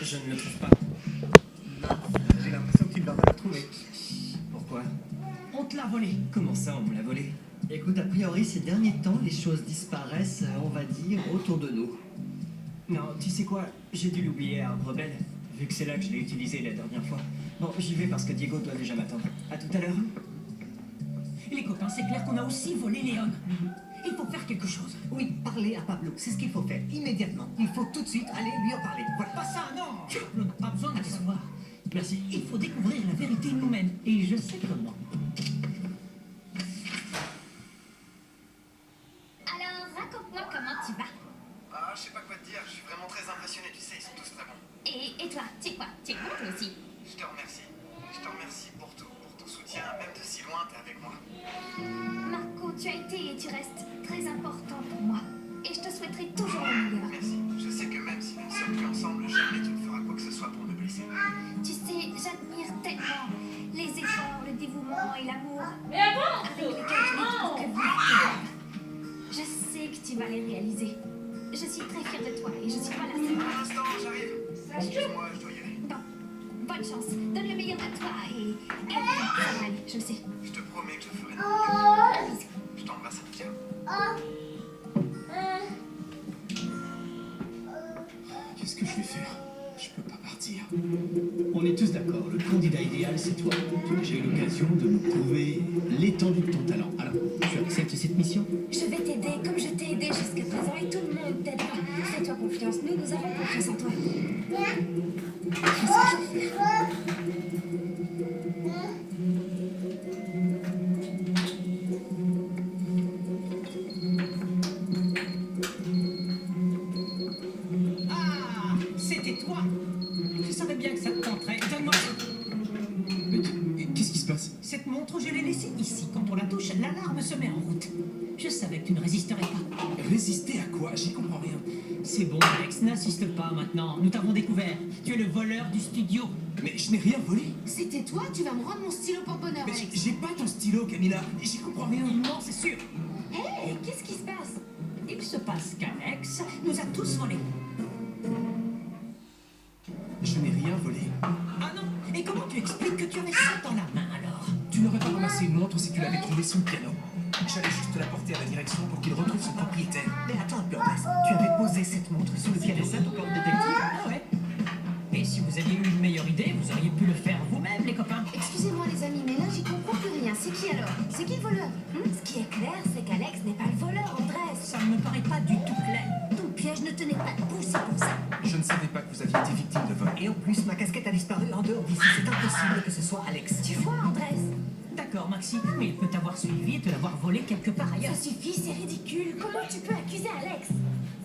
je ne le trouve pas. J'ai l'impression que tu ne vas pas le trouver. Pourquoi? On te l'a volé. Comment ça, on me l'a volé? Écoute, a priori, ces derniers temps, les choses disparaissent, on va dire, autour de nous. Non, tu sais quoi? J'ai dû l'oublier à Arbre Belle, vu que c'est là que je l'ai utilisé la dernière fois. Bon, j'y vais parce que Diego doit déjà m'attendre. À tout à l'heure. Les copains, c'est clair qu'on a aussi volé Léon. Il faut faire quelque chose. Oui, parler à Pablo, c'est ce qu'il faut faire, immédiatement. Il faut tout de suite aller lui en parler. Voilà. Pas ça, non. Pablo n'a pas besoin de le savoir. Merci. Il faut découvrir la vérité nous-mêmes. Et je sais comment. Alors, raconte-moi comment tu vas. Ah, je sais pas quoi te dire, je suis vraiment très impressionné, tu sais, ils sont tous très bons. Et toi, tu es quoi? Tu es bon toi aussi? Je te remercie. Je te remercie pour tout, pour ton soutien, même de si loin, t'es avec moi. Marco, tu as été et tu restes très important pour moi. Et je te souhaiterai toujours le meilleur. Merci. Je sais que même si nous ne sommes plus ensemble, jamais tu ne feras quoi que ce soit pour me blesser. Tu sais, j'admire tellement les efforts, le dévouement et l'amour Mais avant avec lesquels tu luttes pour que vivre. Je sais que tu vas les réaliser. Je suis très fière de toi et je suis pas la seule. Un instant, j'arrive. Excuse-moi, je dois y aller. Bon, bonne chance. Donne le meilleur de toi et ça va aller, je le sais. Je te promets que je ferai de mon mieux. Un bisou. Je t'embrasse, Antia. Qu'est-ce que je vais faire? Je peux pas partir. On est tous d'accord, le candidat idéal, c'est toi. Tu as déjà eu l'occasion de nous prouver l'étendue de ton talent. Alors, tu acceptes cette mission? Je vais t'aider comme je t'ai aidé jusqu'à présent et tout le monde t'aidera. Fais-toi confiance, nous avons confiance en toi. Qu'est-ce que je vais faire? Ah, c'était toi. Je savais bien que ça te tenterait. Donne-moi ça. Mais qu'est-ce qui se passe? Cette montre, je l'ai laissée ici. Quand on la touche, l'alarme se met en route. Je savais que tu ne résisterais pas. Résister à quoi? J'y comprends rien. C'est bon, Alex, n'insiste pas maintenant. Nous t'avons découvert. Tu es le voleur du studio. Mais je n'ai rien volé. C'était toi, tu vas me rendre mon stylo porte-bonheur, Mais Alex. j'ai pas ton stylo, Camilla. J'y comprends rien. Il ment, c'est sûr. Hé, qu'est-ce qui se passe? Il se passe qu'Alex nous a tous volés. Je n'ai rien volé. Ah non? Et comment tu expliques que tu avais ça dans la main alors? Tu n'aurais pas ramassé une montre si tu l'avais trouvée sous le piano. J'allais juste la porter à la direction pour qu'il retrouve son propriétaire. Mais attends un peu, Andrés. Tu avais posé cette montre sous le piano, ça, ton corps de détective? Ah ouais? Et si vous aviez eu une meilleure idée, vous auriez pu le faire vous-même, les copains. Excusez-moi les amis, mais là j'y comprends plus rien. C'est qui alors? C'est qui le voleur? Ce qui est clair, c'est qu'Alex n'est pas le voleur, Andrés. Ça ne me paraît pas du tout clair. Ton piège ne tenait pas debout, c'est pour ça. Je ne savais pas que vous aviez été victime de vol. Et en plus, ma casquette a disparu en dehors d'ici. C'est impossible que ce soit Alex. Tu vois, Andrés? D'accord, Maxi, mais il peut t'avoir suivi et te l'avoir volé quelque part ailleurs. Ça suffit, c'est ridicule. Comment tu peux accuser Alex?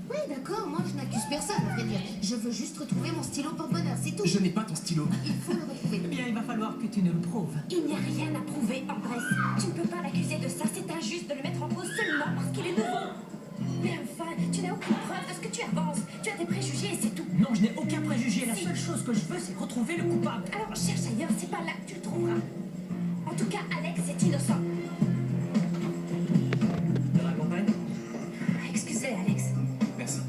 Oui, d'accord, moi je n'accuse personne, à vrai dire. Je veux juste retrouver mon stylo porte-bonheur, c'est tout. Je n'ai pas ton stylo. Il faut le retrouver. Eh bien, il va falloir que tu nous le prouves. Il n'y a rien à prouver, Andrés. Tu ne peux pas l'accuser de ça. C'est injuste de le mettre en cause seulement parce qu'il est nouveau. Mais enfin, tu n'as aucune preuve de ce que tu avances. Tu as des préjugés et c'est tout. Non, je n'ai aucun préjugé. La seule chose que je veux, c'est retrouver le coupable. Alors cherche ailleurs, c'est pas là que tu le trouveras. En tout cas, Alex est innocent. Tu la campagne? Excusez, Alex. Merci.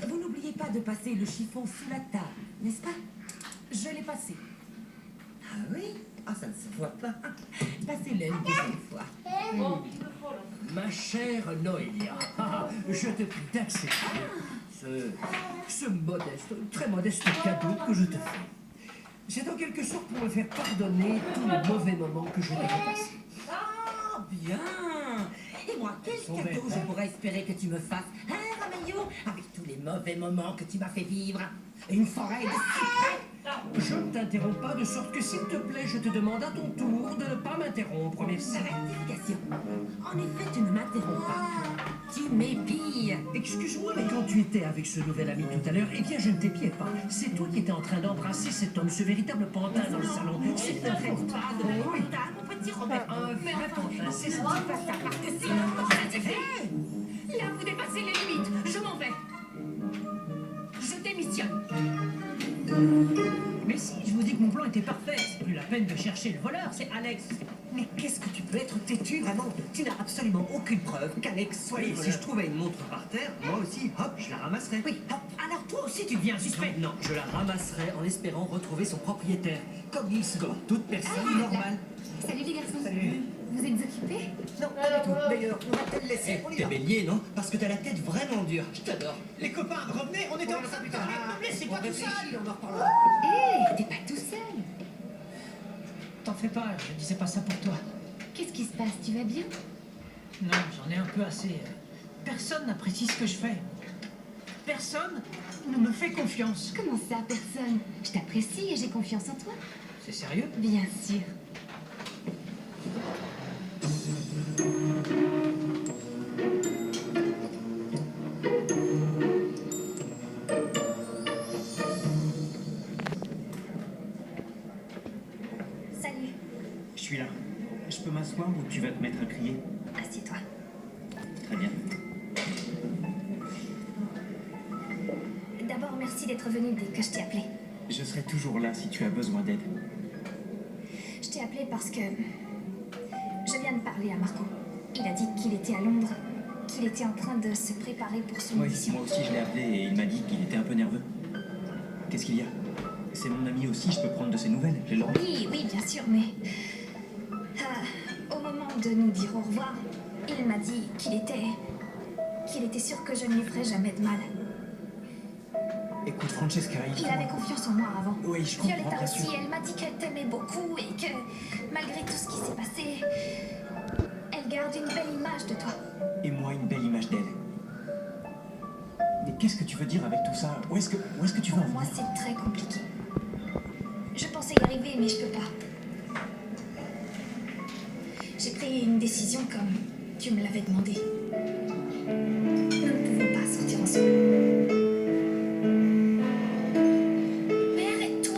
Vous n'oubliez pas de passer le chiffon sous la table, n'est-ce pas? Je l'ai passé. Ah oui? Ah, ça ne se voit pas. Passez-le une deuxième fois. Ma chère Noélia, je te prie d'accepter ce modeste, très modeste cadeau que je te fais. C'est en quelque sorte pour me faire pardonner tous les mauvais moments que je t'ai passés. Ah, bien. Et moi, quel sont cadeau bêtes, je hein. pourrais espérer que tu me fasses, hein, Romeo? Avec tous les mauvais moments que tu m'as fait vivre. Une forêt de secrets. Je ne t'interromps pas, de sorte que s'il te plaît, je te demande à ton tour de ne pas m'interrompre, merci. Rectification. En effet, tu ne m'interromps pas. Tu m'épies. Excuse-moi, mais quand tu étais avec ce nouvel ami tout à l'heure, eh bien, je ne t'épiais pas. C'est toi qui étais en train d'embrasser cet homme, ce véritable pantin dans le salon. C'est un vrai Pas de oui. mental, mon petit Robert. Un vrai pantin, c'est ça. Dis pas ça parce que c'est Là, vous dépassez les limites. Je m'en vais. Je démissionne. Mais si, je vous dis que mon plan était parfait. plus la peine de chercher le voleur, c'est Alex. Mais qu'est-ce que tu peux être têtu, vraiment? Tu n'as absolument aucune preuve qu'Alex soit le voleur. Si je trouvais une montre par terre, moi aussi, hop, je la ramasserais. Oui, hop, alors toi aussi tu deviens suspect. Non, je la ramasserais en espérant retrouver son propriétaire. Comme toute personne normale. Salut les garçons. Salut. Vous êtes occupés? Non, pas du tout. D'ailleurs, on va te le laisser. T'es bélier, non? Parce que t'as la tête vraiment dure. Je t'adore. Les copains, revenez, on était en train de parler. Ne me laissez pas tout seul. On en reparlera. Hé, t'es pas tout seul. T'en fais pas, je disais pas ça pour toi. Qu'est-ce qui se passe? Tu vas bien? Non, j'en ai un peu assez. Personne n'apprécie ce que je fais. Personne ne me fait confiance. Comment ça, personne? Je t'apprécie et j'ai confiance en toi. C'est sérieux? Bien sûr. Salut, Je suis là. Je peux m'asseoir ou tu vas te mettre à crier? assieds-toi. Très bien. D'abord, merci d'être venu dès que je t'ai appelé. Je serai toujours là si tu as besoin d'aide. Je t'ai appelé parce que je viens de parler à Marco. Il a dit qu'il était à Londres, qu'il était en train de se préparer pour son Oui, audition. moi aussi je l'ai appelé et il m'a dit qu'il était un peu nerveux. Qu'est-ce qu'il y a? C'est mon ami aussi, je peux prendre de ses nouvelles. J'ai le droit. Oui, oui, bien sûr, mais au moment de nous dire au revoir, il m'a dit qu'il était sûr que je ne lui ferais jamais de mal. Écoute, Francesca, Il avait confiance en moi avant. Oui, je comprends, Violetta bien aussi, sûr. elle m'a dit qu'elle t'aimait beaucoup et que malgré tout ce qui s'est passé, elle garde une belle image de toi. Et moi, une belle image d'elle. Mais qu'est-ce que tu veux dire avec tout ça? Où est-ce que tu veux en Pour moi, venir? c'est très compliqué. Je pensais y arriver, mais je peux pas. J'ai pris une décision comme tu me l'avais demandé.